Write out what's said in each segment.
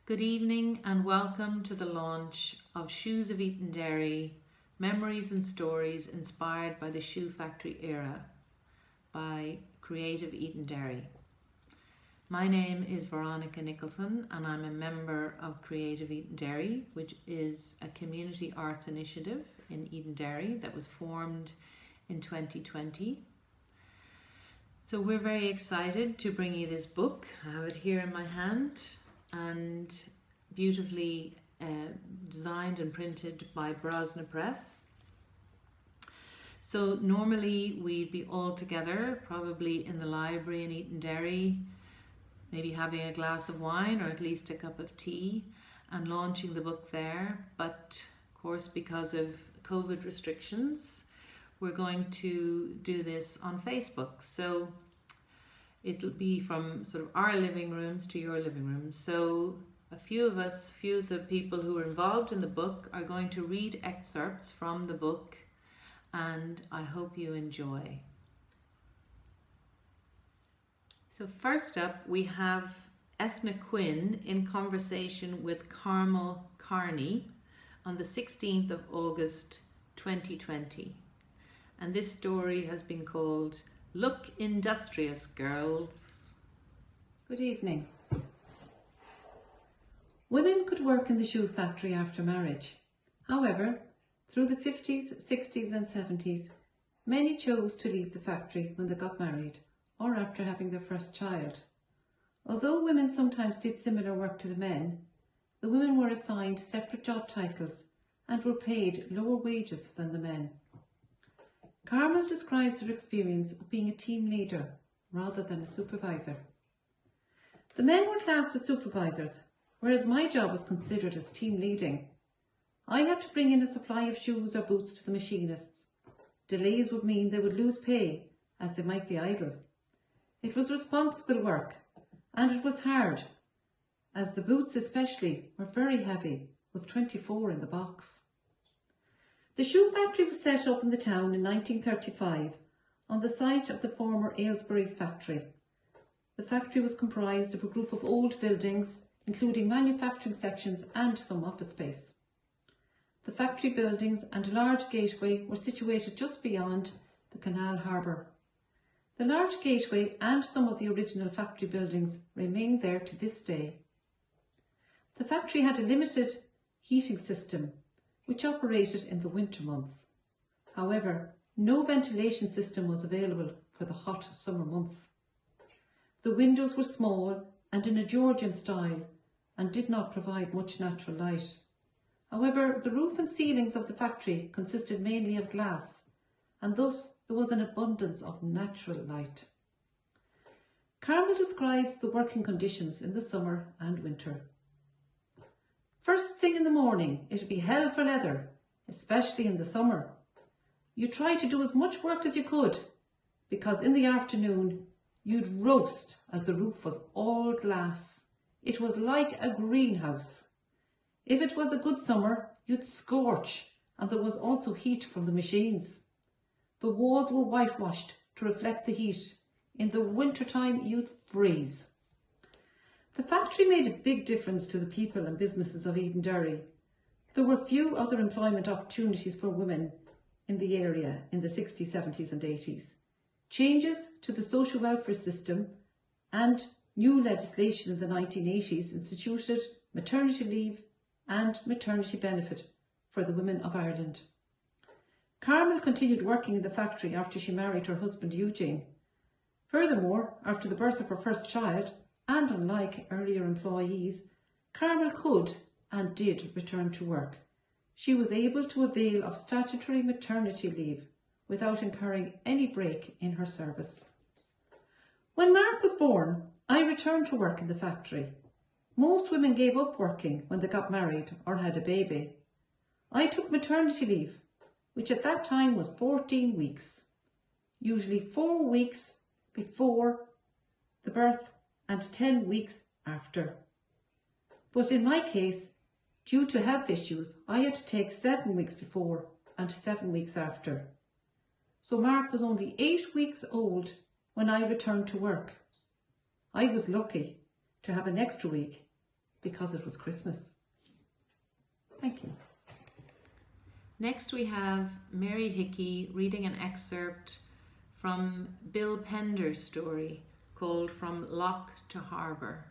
Good evening and welcome to the launch of Shoes of Edenderry, Memories and Stories Inspired by the Shoe Factory Era by Creative Edenderry. My name is Veronica Nicholson and I'm a member of Creative Edenderry, which is a community arts initiative in Edenderry that was formed in 2020. So we're very excited to bring you this book. I have it here in my hand and beautifully designed and printed by Brosna Press. So normally we'd be all together, probably in the library in Edenderry, maybe having a glass of wine or at least a cup of tea and launching the book there. But of course, because of COVID restrictions, we're going to do this on Facebook. So it'll be from sort of our living rooms to your living rooms. So a few of the people who are involved in the book are going to read excerpts from the book, and I hope you enjoy. So first up, we have Ethna Quinn in conversation with Carmel Carney on the 16th of August 2020. And this story has been called Look Industrious, Girls. Good evening. Women could work in the shoe factory after marriage. However, through the 50s, 60s and 70s, many chose to leave the factory when they got married or after having their first child. Although women sometimes did similar work to the men, the women were assigned separate job titles and were paid lower wages than the men. Carmel describes her experience of being a team leader rather than a supervisor. The men were classed as supervisors, whereas my job was considered as team leading. I had to bring in a supply of shoes or boots to the machinists. Delays would mean they would lose pay, as they might be idle. It was responsible work, and it was hard, as the boots especially were very heavy, with 24 in the box. The shoe factory was set up in the town in 1935 on the site of the former Aylesbury's factory. The factory was comprised of a group of old buildings, including manufacturing sections and some office space. The factory buildings and a large gateway were situated just beyond the canal harbour. The large gateway and some of the original factory buildings remain there to this day. The factory had a limited heating system which operated in the winter months. However, no ventilation system was available for the hot summer months. The windows were small and in a Georgian style and did not provide much natural light. However, the roof and ceilings of the factory consisted mainly of glass, and thus there was an abundance of natural light. Carmel describes the working conditions in the summer and winter. First thing in the morning, it'd be hell for leather, especially in the summer. You tried to do as much work as you could, because in the afternoon you'd roast as the roof was all glass. It was like a greenhouse. If it was a good summer, you'd scorch, and there was also heat from the machines. The walls were whitewashed to reflect the heat. In the winter time, you'd freeze. The factory made a big difference to the people and businesses of Edenderry. There were few other employment opportunities for women in the area in the 60s, 70s and 80s. Changes to the social welfare system and new legislation in the 1980s instituted maternity leave and maternity benefit for the women of Ireland. Carmel continued working in the factory after she married her husband Eugene. Furthermore, after the birth of her first child, and unlike earlier employees, Carmel could and did return to work. She was able to avail of statutory maternity leave without incurring any break in her service. When Mark was born, I returned to work in the factory. Most women gave up working when they got married or had a baby. I took maternity leave, which at that time was 14 weeks, usually 4 weeks before the birth and 10 weeks after. But in my case, due to health issues, I had to take 7 weeks before and 7 weeks after. So Mark was only 8 weeks old when I returned to work. I was lucky to have an extra week because it was Christmas. Thank you. Next we have Mary Hickey reading an excerpt from Bill Pender's story called From Loch to Harbour.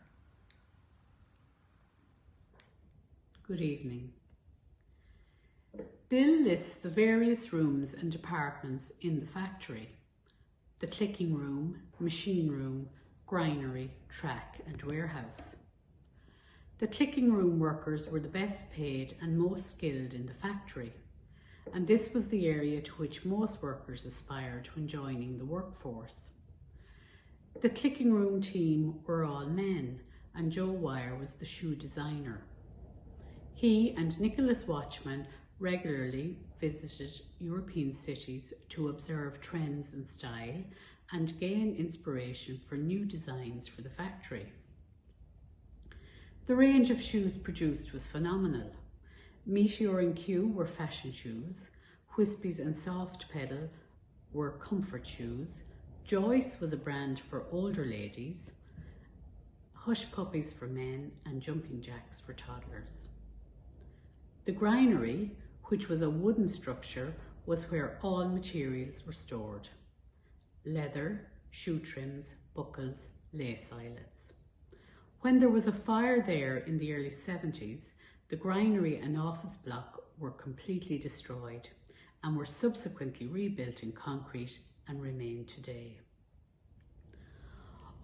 Good evening. Bill lists the various rooms and departments in the factory: the clicking room, machine room, granary, track and warehouse. The clicking room workers were the best paid and most skilled in the factory, and this was the area to which most workers aspired when joining the workforce. The clicking room team were all men, and Joe Wire was the shoe designer. He and Nicholas Watchman regularly visited European cities to observe trends and style and gain inspiration for new designs for the factory. The range of shoes produced was phenomenal. Meteor and Q were fashion shoes, Wispies and Soft Pedal were comfort shoes, Joyce was a brand for older ladies, Hush Puppies for men, and Jumping Jacks for toddlers. The granary, which was a wooden structure, was where all materials were stored: leather, shoe trims, buckles, lace eyelets. When there was a fire there in the early 70s, the granary and office block were completely destroyed and were subsequently rebuilt in concrete and remain today.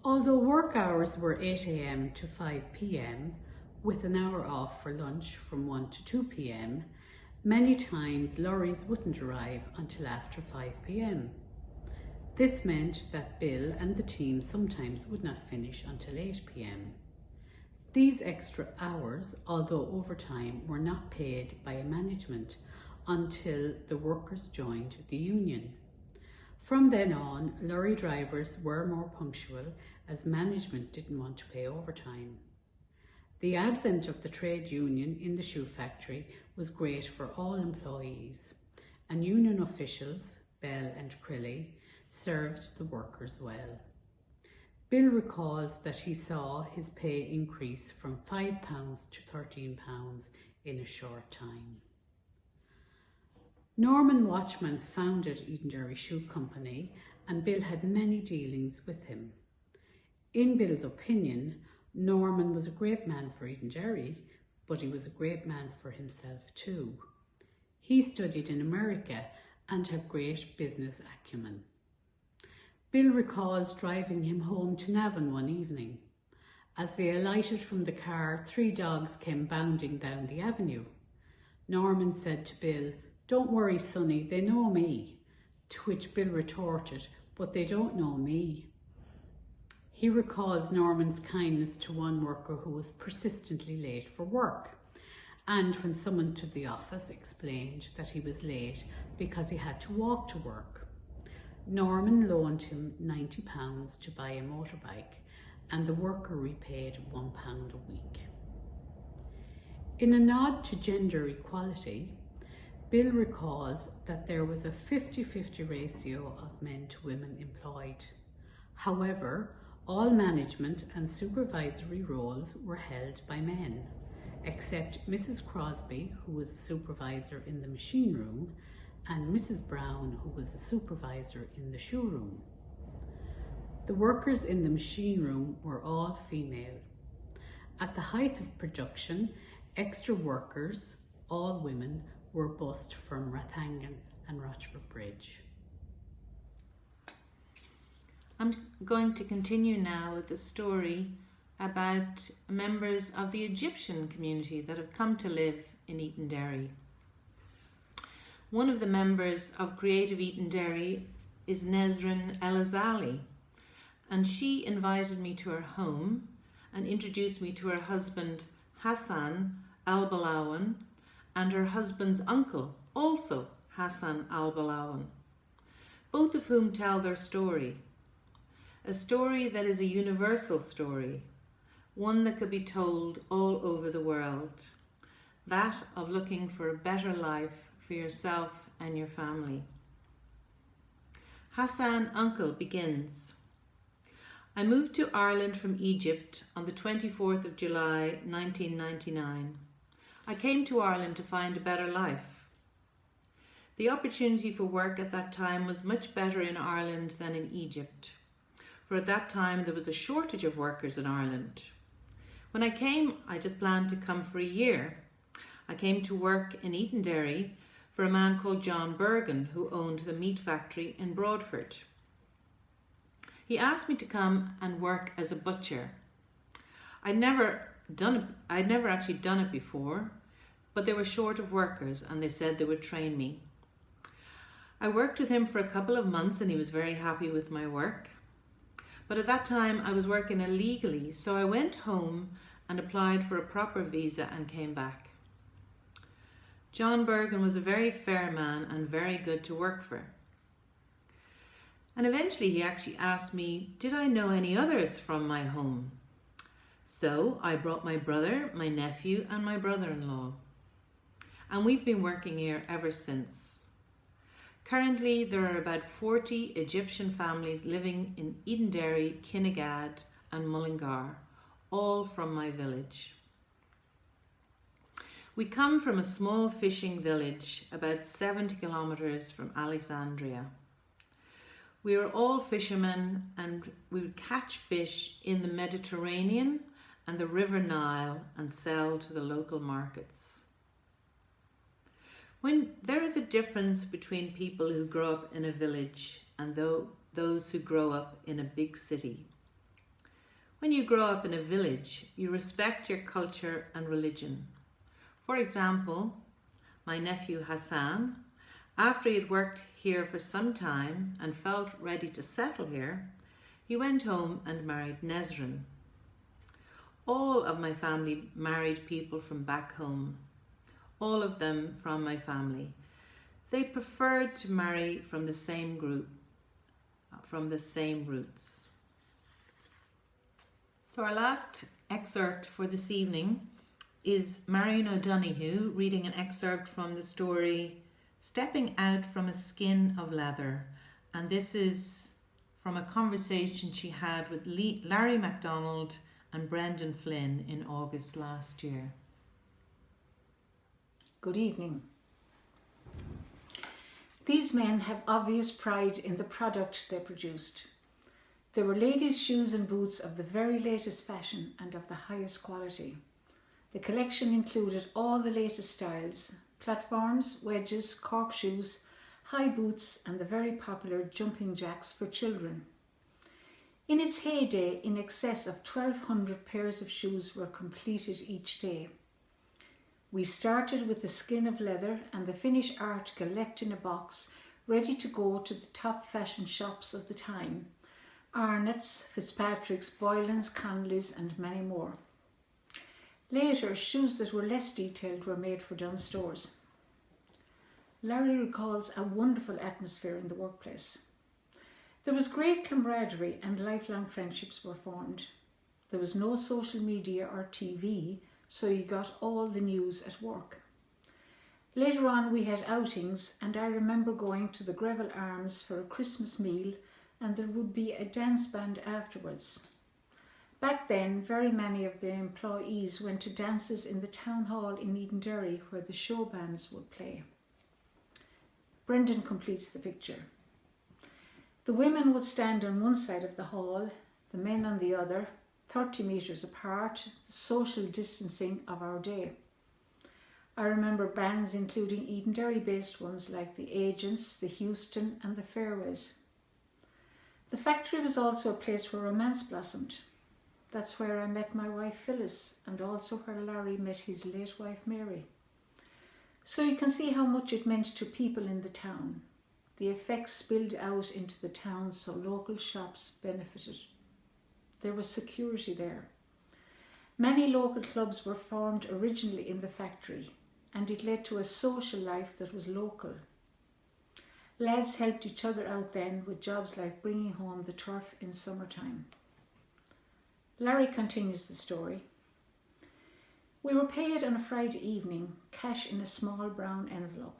Although work hours were 8 a.m. to 5 p.m, with an hour off for lunch from 1 to 2 p.m, many times lorries wouldn't arrive until after 5 p.m. This meant that Bill and the team sometimes would not finish until 8 p.m. These extra hours, although overtime, were not paid by management until the workers joined the union. From then on, lorry drivers were more punctual as management didn't want to pay overtime. The advent of the trade union in the shoe factory was great for all employees, and union officials, Bell and Crilly, served the workers well. Bill recalls that he saw his pay increase from £5 to £13 in a short time. Norman Watchman founded Edenderry Shoe Company, and Bill had many dealings with him. In Bill's opinion, Norman was a great man for Edenderry, but he was a great man for himself too. He studied in America and had great business acumen. Bill recalls driving him home to Navan one evening. As they alighted from the car, 3 dogs came bounding down the avenue. Norman said to Bill, "Don't worry, Sonny, they know me." To which Bill retorted, "But they don't know me." He recalls Norman's kindness to one worker who was persistently late for work, and when summoned to the office explained that he was late because he had to walk to work. Norman loaned him £90 to buy a motorbike, and the worker repaid £1 a week. In a nod to gender equality, Bill recalls that there was a 50-50 ratio of men to women employed. However, all management and supervisory roles were held by men, except Mrs. Crosby, who was a supervisor in the machine room, and Mrs. Brown, who was a supervisor in the shoe room. The workers in the machine room were all female. At the height of production, extra workers, all women, were bussed from Rathangan and Rochford Bridge. I'm going to continue now with the story about members of the Egyptian community that have come to live in Edenderry. One of the members of Creative Edenderry is Nesrin El-Azali, and she invited me to her home and introduced me to her husband Hassan Al-Balawan and her husband's uncle, also Hassan Al-Balawan, both of whom tell their story. A story that is a universal story, one that could be told all over the world, that of looking for a better life for yourself and your family. Hassan Uncle begins. I moved to Ireland from Egypt on the 24th of July 1999. I came to Ireland to find a better life. The opportunity for work at that time was much better in Ireland than in Egypt, for at that time there was a shortage of workers in Ireland. When I came, I just planned to come for a year. I came to work in Edenderry for a man called John Bergen, who owned the meat factory in Broadford. He asked me to come and work as a butcher. I'd never actually done it before, but they were short of workers and they said they would train me. I worked with him for a couple of months and he was very happy with my work. But at that time I was working illegally, so I went home and applied for a proper visa and came back. John Bergen was a very fair man and very good to work for. And eventually he actually asked me, did I know any others from my home? So I brought my brother, my nephew and my brother-in-law. And we've been working here ever since. Currently there are about 40 Egyptian families living in Edenderry, Kinnegad and Mullingar, all from my village. We come from a small fishing village about 70 kilometres from Alexandria. We are all fishermen and we would catch fish in the Mediterranean and the River Nile and sell to the local markets. When there is a difference between people who grow up in a village and those who grow up in a big city. When you grow up in a village, you respect your culture and religion. For example, my nephew Hassan, after he had worked here for some time and felt ready to settle here, he went home and married Nesrin. All of my family married people from back home, all of them from my family. They preferred to marry from the same group, from the same roots. So our last excerpt for this evening is Marion O'Donoghue reading an excerpt from the story Stepping Out from a Skin of Leather, and this is from a conversation she had with Larry MacDonald and Brendan Flynn in August last year. Good evening. These men have obvious pride in the product they produced. They were ladies' shoes and boots of the very latest fashion and of the highest quality. The collection included all the latest styles: platforms, wedges, cork shoes, high boots and the very popular jumping jacks for children. In its heyday, in excess of 1,200 pairs of shoes were completed each day. We started with the skin of leather and the finished article left in a box, ready to go to the top fashion shops of the time: Arnott's, Fitzpatrick's, Boylan's, Connolly's and many more. Later, shoes that were less detailed were made for Dunnes Stores. Larry recalls a wonderful atmosphere in the workplace. There was great camaraderie and lifelong friendships were formed. There was no social media or TV, so you got all the news at work. Later on we had outings, and I remember going to the Greville Arms for a Christmas meal, and there would be a dance band afterwards. Back then, very many of the employees went to dances in the town hall in Edenderry where the show bands would play. Brendan completes the picture. The women would stand on one side of the hall, the men on the other, 30 metres apart, the social distancing of our day. I remember bands including Edenderry-based ones like the Agents, the Houston and the Fairways. The factory was also a place where romance blossomed. That's where I met my wife Phyllis, and also where Larry met his late wife Mary. So you can see how much it meant to people in the town. The effects spilled out into the town, so local shops benefited. There was security there. Many local clubs were formed originally in the factory, and it led to a social life that was local. Lads helped each other out then with jobs like bringing home the turf in summertime. Larry continues the story. We were paid on a Friday evening, cash in a small brown envelope.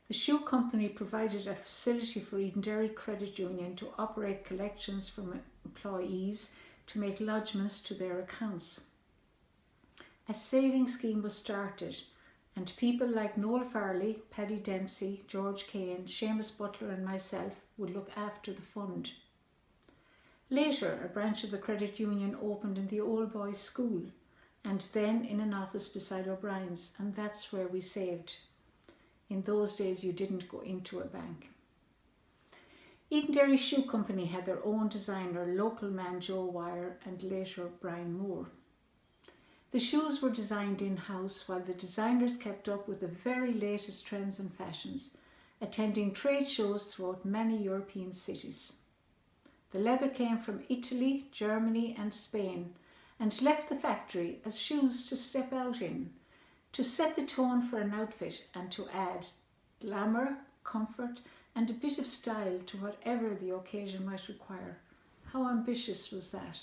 The shoe company provided a facility for Edenderry Credit Union to operate collections from employees to make lodgements to their accounts. A saving scheme was started, and people like Noel Farley, Paddy Dempsey, George Kane, Seamus Butler and myself would look after the fund. Later, a branch of the credit union opened in the Old Boys' School, and then in an office beside O'Brien's, and that's where we saved. In those days, you didn't go into a bank. Edenderry Shoe Company had their own designer, local man Joe Wire, and later Brian Moore. The shoes were designed in-house while the designers kept up with the very latest trends and fashions, attending trade shows throughout many European cities. The leather came from Italy, Germany and Spain and left the factory as shoes to step out in, to set the tone for an outfit and to add glamour, comfort and a bit of style to whatever the occasion might require. How ambitious was that?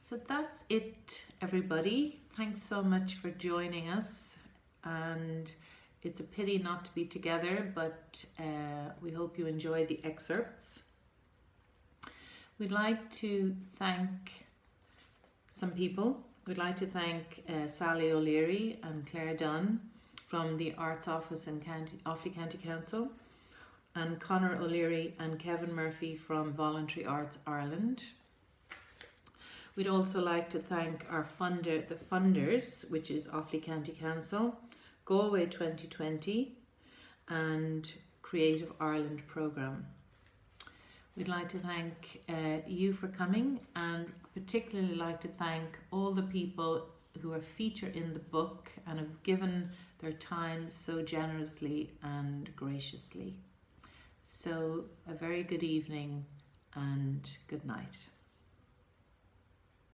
So that's it, everybody. Thanks so much for joining us, and it's a pity not to be together, but we hope you enjoy the excerpts. We'd like to thank some people. We'd like to thank Sally O'Leary and Claire Dunn from the Arts Office in Offaly County Council, and Conor O'Leary and Kevin Murphy from Voluntary Arts Ireland. We'd also like to thank our the funders, which is Offaly County Council, Galway 2020 and Creative Ireland Programme. We'd like to thank you for coming, and particularly like to thank all the people who are featured in the book and have given their time so generously and graciously. So a very good evening and good night.